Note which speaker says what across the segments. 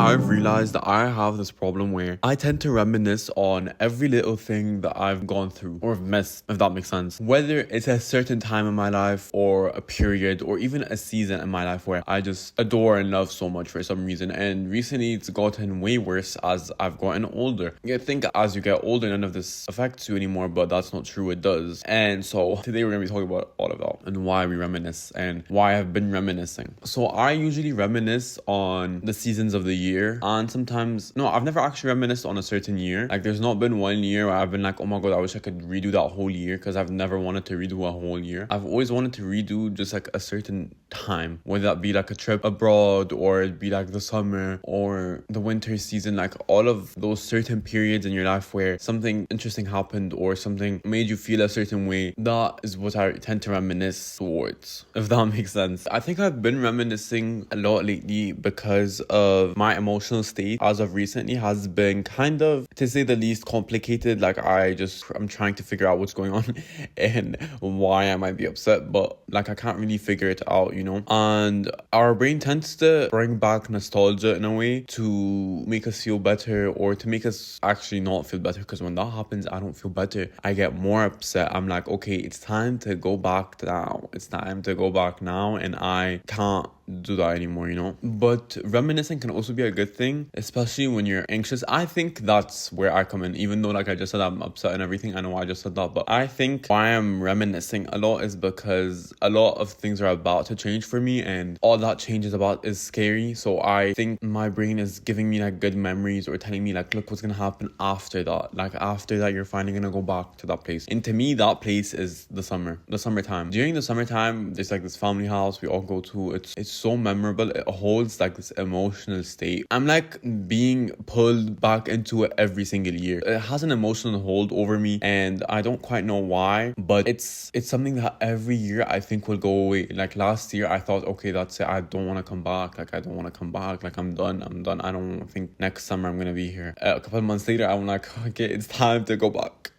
Speaker 1: I've realized that I have this problem where I tend to reminisce on every little thing that I've gone through or missed, if that makes sense. Whether it's a certain time in my life or a period or even a season in my life where I just adore and love so much for some reason. And recently it's gotten way worse as I've gotten older. You think as you get older, none of this affects you anymore, but that's not true. It does. And so today we're going to be talking about all of that and why we reminisce and why I've been reminiscing. So I usually reminisce on the seasons of the year, and sometimes I've never actually reminisced on a certain year. Like there's not been one year where I've been like, oh my god, I wish I could redo that whole year, because I've never wanted to redo a whole year. I've always wanted to redo just like a certain time, whether that be like a trip abroad or it'd be like the summer or the winter season, like all of those certain periods in your life where something interesting happened or something made you feel a certain way. That is what I tend to reminisce towards, if that makes sense. I think I've been reminiscing a lot lately because of my emotional state as of recently has been kind of, to say the least, complicated. Like I'm trying to figure out what's going on and why I might be upset, but like I can't really figure it out, and our brain tends to bring back nostalgia in a way to make us feel better or to make us actually not feel better, because when that happens I don't feel better. I get more upset. I'm like, okay, it's time to go back now. It's time to go back now, and I can't do that anymore, But reminiscing can also be a good thing, especially when you're anxious. I think that's where I come in, even though like I just said I'm upset and everything. I know I just said that, but I think why I'm reminiscing a lot is because a lot of things are about to change for me, and all that change is scary. So I think my brain is giving me like good memories or telling me like, look what's gonna happen after that. Like after that you're finally gonna go back to that place. And to me that place is the summertime. During the summertime there's like this family house we all go to. It's so memorable. It holds like this emotional state. I'm like being pulled back into it every single year. It has an emotional hold over me, and I don't quite know why, but it's something that every year I think will go away. Like last year I thought, okay, that's it, I don't want to come back. Like I'm done. I don't think next summer I'm gonna be here. A couple of months later I'm like, okay, it's time to go back.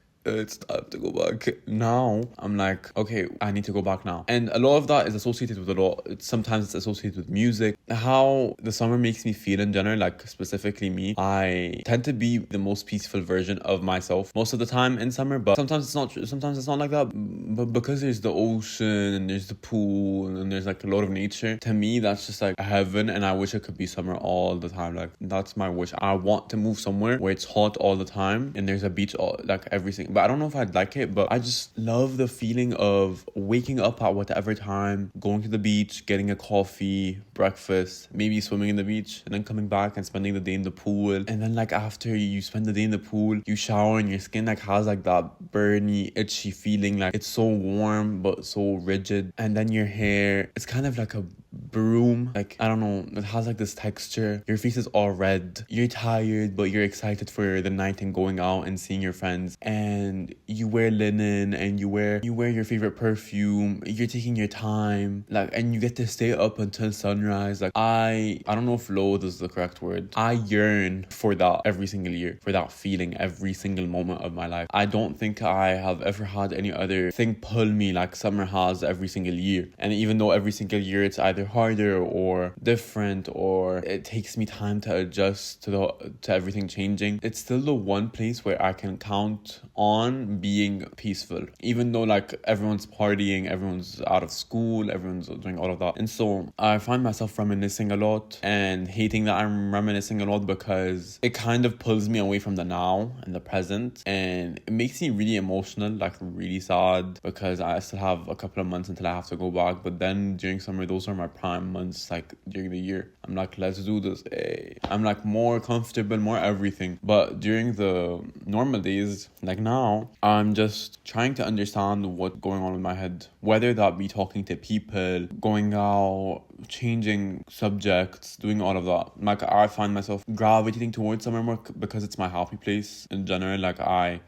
Speaker 1: Now I'm like, okay, I need to go back now. And a lot of that is associated with sometimes it's associated with music. How the summer makes me feel in general, like specifically me, I tend to be the most peaceful version of myself most of the time in summer, but sometimes it's not like that. But because there's the ocean and there's the pool and there's like a lot of nature, to me that's just like heaven, and I wish it could be summer all the time. Like that's my wish. I want to move somewhere where it's hot all the time and there's a beach like every single. But I don't know if I'd like it, but I just love the feeling of waking up at whatever time, going to the beach, getting a coffee, breakfast, maybe swimming in the beach, and then coming back and spending the day in the pool. And then like after you spend the day in the pool, you shower and your skin like has like that burny, itchy feeling. Like it's so warm but so rigid. And then your hair, it's kind of like a broom. Like I don't know, it has like this texture. Your face is all red. You're tired but you're excited for the night and going out and seeing your friends. And you wear linen and you wear your favorite perfume. You're taking your time, like, and you get to stay up until sunrise. Like I don't know if loathe is the correct word. I yearn for that every single year, for that feeling every single moment of my life. I don't think I have ever had any other thing pull me like summer has every single year. And even though every single year it's either harder or different or it takes me time to adjust to everything changing, it's still the one place where I can count on being peaceful, even though like everyone's partying, everyone's out of school, everyone's doing all of that. And so I find myself reminiscing a lot and hating that I'm reminiscing a lot, because it kind of pulls me away from the now and the present, and it makes me really emotional, like really sad, because I still have a couple of months until I have to go back. But then during summer, those are my prime months, like during the year. I'm like, let's do this. Hey. I'm like more comfortable, more everything. But during the normal days, like now, I'm just trying to understand what's going on in my head, whether that be talking to people, going out, changing subjects, doing all of that. Like I find myself gravitating towards summer more because it's my happy place in general. Like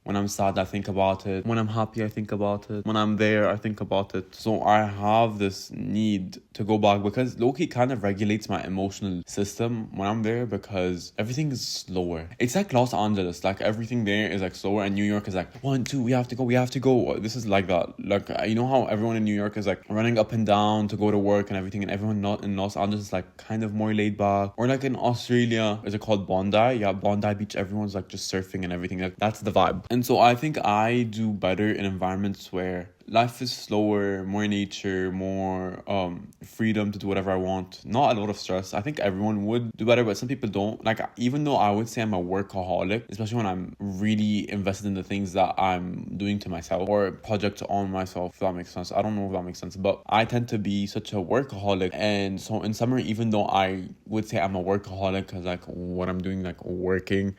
Speaker 1: when I'm sad I think about it, when I'm happy I think about it, when I'm there I think about it. So I have this need to go back, because low-key kind of regulates my emotional system when I'm there, because everything is slower. It's like Los Angeles, like everything there is like slower, and New York is like 1, 2, we have to go. This is like that. Like you know how everyone in New York is like running up and down to go to work and everything, and everyone not in Los Angeles it's like kind of more laid back. Or like in Australia, is it called Bondi? Yeah, Bondi Beach, everyone's like just surfing and everything. Like that's the vibe. And so I think I do better in environments where life is slower, more nature, more freedom to do whatever I want. Not a lot of stress. I think everyone would do better, but some people don't. Like, even though I would say I'm a workaholic, especially when I'm really invested in the things that I'm doing to myself or projects on myself, if that makes sense. I don't know if that makes sense, but I tend to be such a workaholic. And so in summer, even though I would say I'm a workaholic, because like what I'm doing, like working,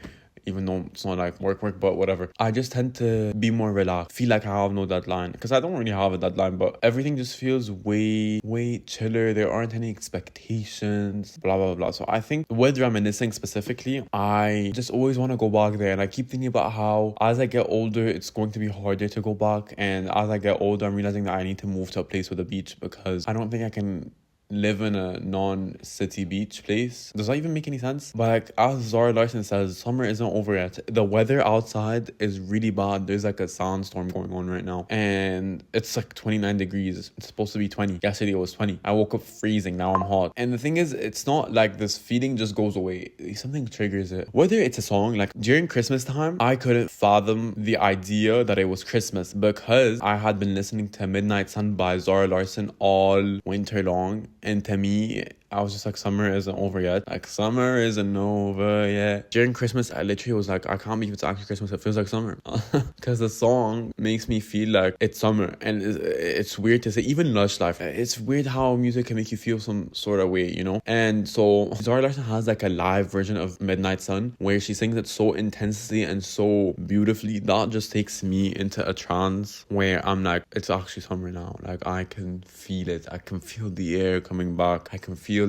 Speaker 1: even though it's not like work, but whatever. I just tend to be more relaxed, feel like I have no deadline, because I don't really have a deadline, but everything just feels way chiller. There aren't any expectations, blah, blah, blah. So I think with reminiscing specifically, I just always want to go back there. And I keep thinking about how as I get older, it's going to be harder to go back. And as I get older, I'm realizing that I need to move to a place with a beach, because I don't think I can live in a non-city beach place. Does that even make any sense? But like as Zara Larson says, summer isn't over yet. The weather outside is really bad. There's like a sandstorm going on right now, and it's like 29 degrees. It's supposed to be 20. Yesterday it was 20. I woke up freezing. Now I'm hot. And the thing is, it's not like this feeling just goes away. Something triggers it. Whether it's a song, like during Christmas time, I couldn't fathom the idea that it was Christmas, because I had been listening to Midnight Sun by Zara Larson all winter long. And to me, I was just like, summer isn't over yet. Like, summer isn't over yet. During Christmas, I literally was like, I can't believe it's actually Christmas. It feels like summer. Because the song makes me feel like it's summer. And it's weird to say, even Lush Life, it's weird how music can make you feel some sort of way, you know? And so Zara Larson has like a live version of Midnight Sun where she sings it so intensely and so beautifully. That just takes me into a trance where I'm like, it's actually summer now. Like, I can feel it. I can feel the air coming back. I can feel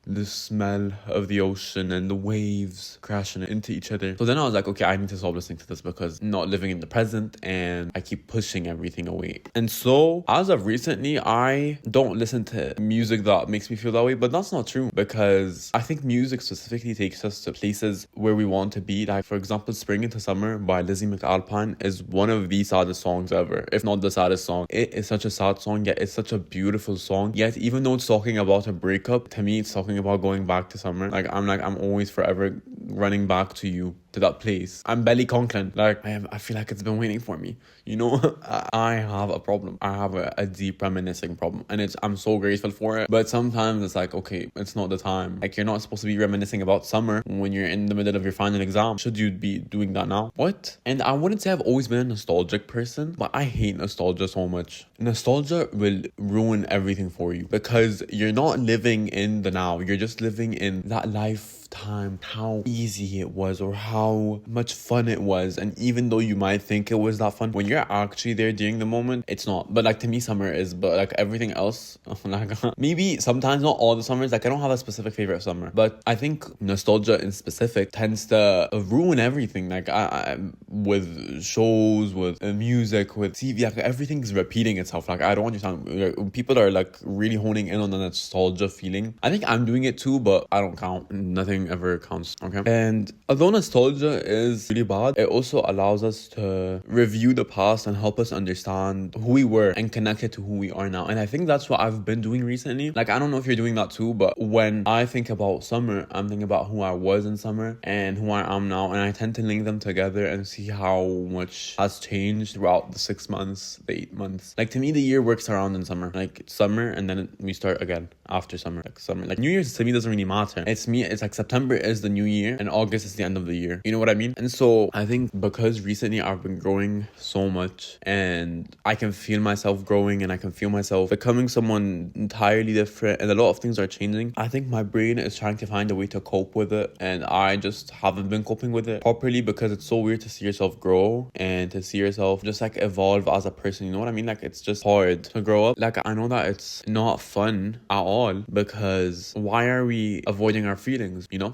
Speaker 1: the smell of the ocean and the waves crashing into each other. So then I was like, okay, I need to stop listening to this, because I'm not living in the present and I keep pushing everything away. And so as of recently, I don't listen to music that makes me feel that way, but that's not true, because I think music specifically takes us to places where we want to be. Like, for example, Spring into Summer by Lizzie McAlpine is one of the saddest songs ever, if not the saddest song. It is such a sad song, yet it's such a beautiful song. Yet even though it's talking about a breakup, to me it's talking about going back to summer. Like, I'm always forever running back to you, to that place. I'm Belly Conklin. Like, I feel like it's been waiting for me, you know? I have a problem. I have a deep reminiscing problem, and I'm so grateful for it. But sometimes it's like, okay, it's not the time. Like, you're not supposed to be reminiscing about summer when you're in the middle of your final exam. Should you be doing that now? What? And I wouldn't say I've always been a nostalgic person, but I hate nostalgia so much. Nostalgia will ruin everything for you, because you're not living in the now. You're just living in that lifetime, how easy it was or how much fun it was. And even though you might think it was that fun, when you're actually there during the moment, it's not. But like, to me, summer is. But like everything else, like maybe sometimes, not all the summers, like I don't have a specific favorite summer, but I think nostalgia in specific tends to ruin everything. Like I with shows, with music, with TV, like everything's repeating itself. Like, I don't understand. People are like really honing in on the nostalgia feeling. I think I'm doing it too, but I don't count. Nothing ever counts. Okay. And although nostalgia is really bad, it also allows us to review the past and help us understand who we were and connect it to who we are now. And I think that's what I've been doing recently. Like, I don't know if you're doing that too, but when I think about summer, I'm thinking about who I was in summer and who I am now. And I tend to link them together and see how much has changed throughout the 6 months, the 8 months. Like, to me, the year works around in summer. Like, summer, and then we start again after summer. Like, summer. Like, New Year's to me doesn't really matter. It's like September is the new year and August is the end of the year. You know what I mean? And so I think because recently I've been growing so much and I can feel myself growing and I can feel myself becoming someone entirely different, and a lot of things are changing. I think my brain is trying to find a way to cope with it, and I just haven't been coping with it properly, because it's so weird to see yourself grow and to see yourself just like evolve as a person. You know what I mean? Like, it's just hard to grow up. Like, I know that it's not fun at all, because why are we avoiding our feelings? You know,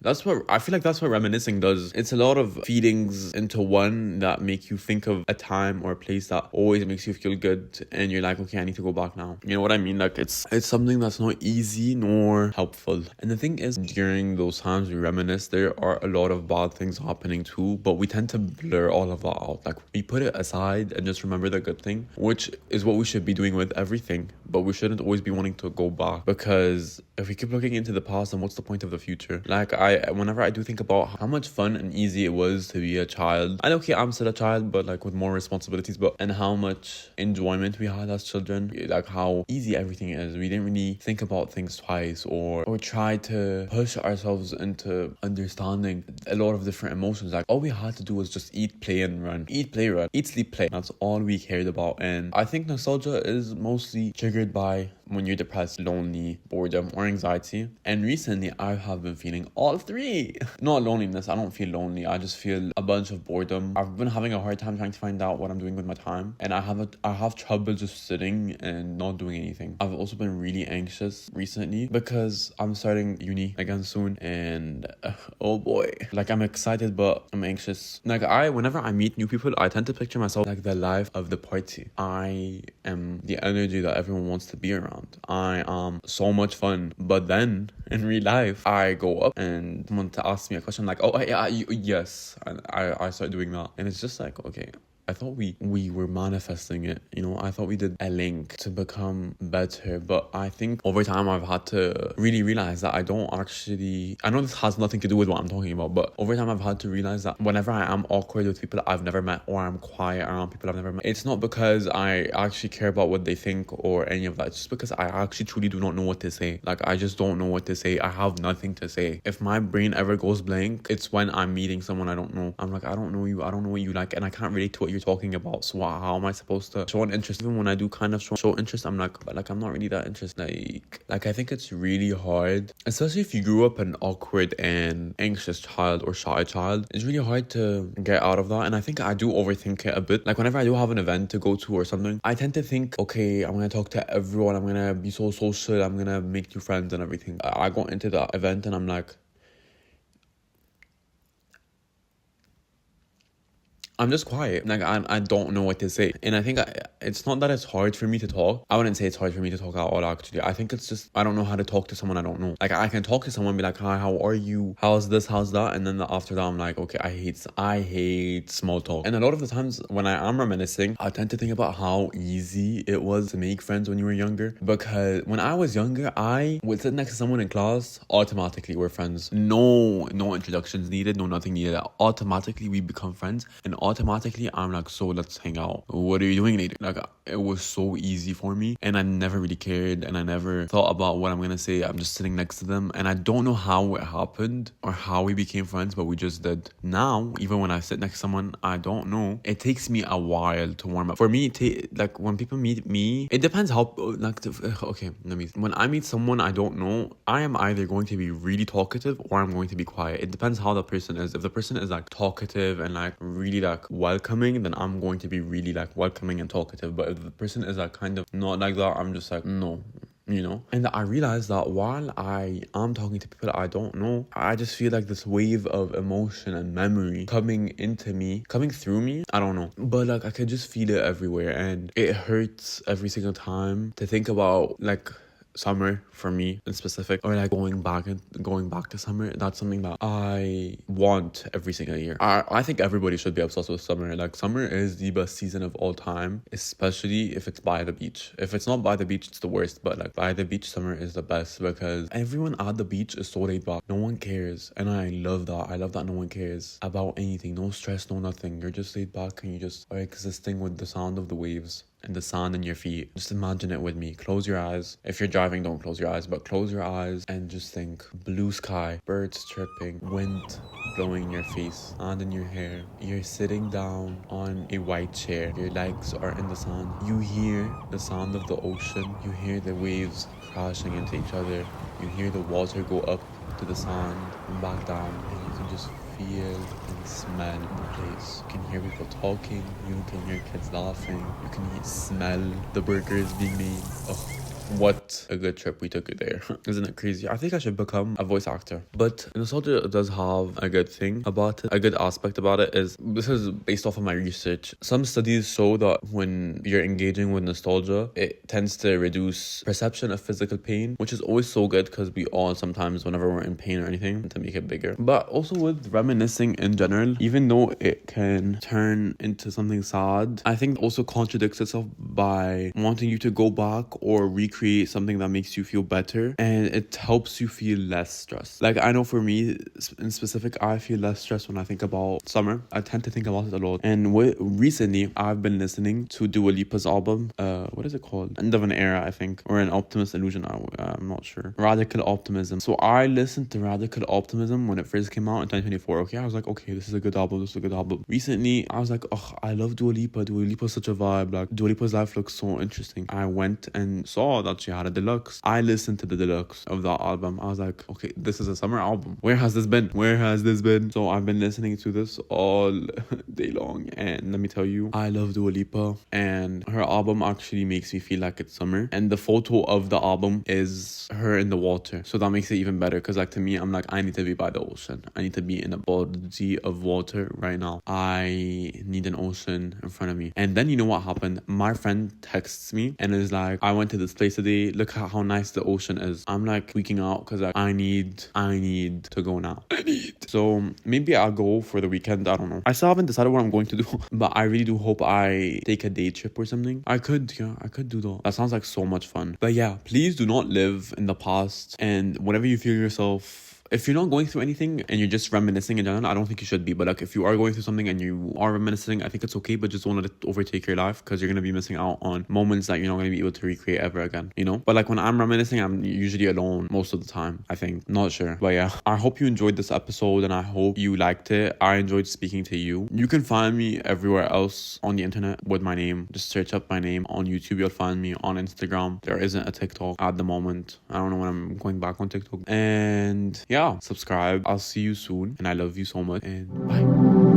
Speaker 1: I feel like that's what reminiscing does. It's a lot of feelings into one that make you think of a time or a place that always makes you feel good, and you're like, okay, I need to go back now. You know what I mean? Like it's something that's not easy nor helpful. And the thing is, during those times we reminisce, there are a lot of bad things happening too, but we tend to blur all of that out. Like we put it aside and just remember the good thing, which is what we should be doing with everything. But we shouldn't always be wanting to go back, because if we keep looking into the past, then what's the point of the future? Like whenever I do think about how much fun and easy it was to be a child, I know, okay, I'm still a child, but like with more responsibilities, but and how much enjoyment we had as children, like how easy everything is. We didn't really think about things twice, or try to push ourselves into understanding a lot of different emotions. Like all we had to do was just eat, play, and run. Eat, play, run. Eat, sleep, play. That's all we cared about. And I think nostalgia is mostly triggered by when you're depressed, lonely, boredom, or anxiety. And recently I have been feeling all three. Not loneliness, I don't feel lonely, I just feel a bunch of boredom. I've been having a hard time trying to find out what I'm doing with my time, and I have trouble just sitting and not doing anything. I've also been really anxious recently because I'm starting uni again soon, and oh boy, like I'm excited but I'm anxious. Like whenever I meet new people, I tend to picture myself like the life of the party. I am the energy that everyone wants to be around. I am so much fun, but then in real life I go up and someone to ask me a question, like, oh yeah, yes, and I start doing that, and it's just like, okay, I thought we were manifesting it, you know. I thought we did a link to become better, but I think over time I've had to really realize that I don't actually, I know this has nothing to do with what I'm talking about, but over time I've had to realize that whenever I am awkward with people I've never met, or I'm quiet around people I've never met, it's not because I actually care about what they think or any of that. It's just because I actually truly do not know what to say. Like I just don't know what to say. I have nothing to say. If my brain ever goes blank, it's when I'm meeting someone I don't know. I'm like, I don't know you, I don't know what you like, and I can't relate to what you're talking about. So how am I supposed to show an interest? Even when I do kind of show interest, I'm like, but like I'm not really that interested. Like I think it's really hard, especially if you grew up an awkward and anxious child or shy child. It's really hard to get out of that, and I think I do overthink it a bit. Like whenever I do have an event to go to or something, I tend to think, okay, I'm gonna talk to everyone, I'm gonna be so social, I'm gonna make new friends and everything. I go into that event and I'm like, I'm just quiet. Like, I don't know what to say. And I think it's not that it's hard for me to talk. I wouldn't say it's hard for me to talk at all, actually. I think it's just, I don't know how to talk to someone I don't know. Like, I can talk to someone and be like, hi, how are you? How's this? How's that? And then after that, I'm like, okay, I hate small talk. And a lot of the times when I am reminiscing, I tend to think about how easy it was to make friends when you were younger. Because when I was younger, I would sit next to someone in class, automatically we're friends. No introductions needed, no nothing needed. Automatically, we become friends. And automatically I'm like, so let's hang out. What are you doing later? Like it was so easy for me, and I never really cared, and I never thought about what I'm gonna say. I'm just sitting next to them, and I don't know how it happened or how we became friends, but we just did. Now even when I sit next to someone I don't know, it takes me a while to warm up. For me, like when people meet me, it depends how okay, when I meet someone I don't know, I am either going to be really talkative or I'm going to be quiet. It depends how the person is. If the person is like talkative and like really like welcoming, then I'm going to be really like welcoming and talkative. But if the person is like kind of not like that, I'm just like, no, you know. And I realized that while I am talking to people I don't know, I just feel like this wave of emotion and memory coming through me. I don't know, but like I can just feel it everywhere, and it hurts every single time to think about like summer for me in specific, or like going back to summer. That's something that I want every single year. I think everybody should be obsessed with summer. Like summer is the best season of all time, especially if it's by the beach. If it's not by the beach, it's the worst, but like by the beach, summer is the best because everyone at the beach is so laid back. No one cares, and I love that. I love that no one cares about anything. No stress, no nothing. You're just laid back and you just are existing with the sound of the waves and the sand in your feet. Just imagine it with me. Close your eyes. If you're driving, don't close your eyes, but close your eyes and just think blue sky, birds chirping, wind blowing in your face, sand in your hair. You're sitting down on a white chair. Your legs are in the sand. You hear the sound of the ocean. You hear the waves crashing into each other. You hear the water go up to the sand and back down, and you can just feel and smell the place. You can hear people talking, you can hear kids laughing, you can smell the burgers being made. Oh, what a good trip we took there. Isn't it crazy? I think I should become a voice actor. But nostalgia does have a good thing about it. A good aspect about it is, this is based off of my research. Some studies show that when you're engaging with nostalgia, it tends to reduce perception of physical pain, which is always so good because we all sometimes, whenever we're in pain or anything, to make it bigger. But also with reminiscing in general, even though it can turn into something sad, I think it also contradicts itself by wanting you to go back or recreate something that makes you feel better, and it helps you feel less stressed. Like, I know for me in specific, I feel less stressed when I think about summer. I tend to think about it a lot. And recently I've been listening to Dua Lipa's album, what is it called? End of an Era, I think, or An Optimist Illusion, I'm not sure. Radical Optimism. So I listened to Radical Optimism when it first came out in 2024. Okay, I was like, okay, this is a good album, this is a good album. Recently I was like, oh, I love Dua Lipa. Dua Lipa's such a vibe. Like, Dua Lipa's life looks so interesting. I went and saw that she had a deluxe. I listened to the deluxe of that album. I was like, okay, this is a summer album. Where has this been? Where has this been? So I've been listening to this all day long, and let me tell you, I love Dua Lipa, and her album actually makes me feel like it's summer. And the photo of the album is her in the water, so that makes it even better, because like, to me, I'm like, I need to be by the ocean. I need to be in a body of water right now. I need an ocean in front of me. And then you know what happened? My friend texts me and is like, I went to this place today, look at how nice the ocean is. I'm like freaking out because I need to go now. So maybe I'll go for the weekend. I don't know. I still haven't decided what I'm going to do, but I really do hope I take a day trip or something. I could do that. That sounds like so much fun. But yeah, please do not live in the past, and whenever you feel yourself, if you're not going through anything and you're just reminiscing in general, I don't think you should be. But like, if you are going through something and you are reminiscing, I think it's okay, but just don't let it overtake your life, because you're going to be missing out on moments that you're not going to be able to recreate ever again, you know? But like, when I'm reminiscing, I'm usually alone most of the time, I think. Not sure. But yeah, I hope you enjoyed this episode and I hope you liked it. I enjoyed speaking to you. You can find me everywhere else on the internet with my name. Just search up my name on YouTube. You'll find me on Instagram. There isn't a TikTok at the moment. I don't know when I'm going back on TikTok. And yeah, subscribe. I'll see you soon, and I love you so much, and bye.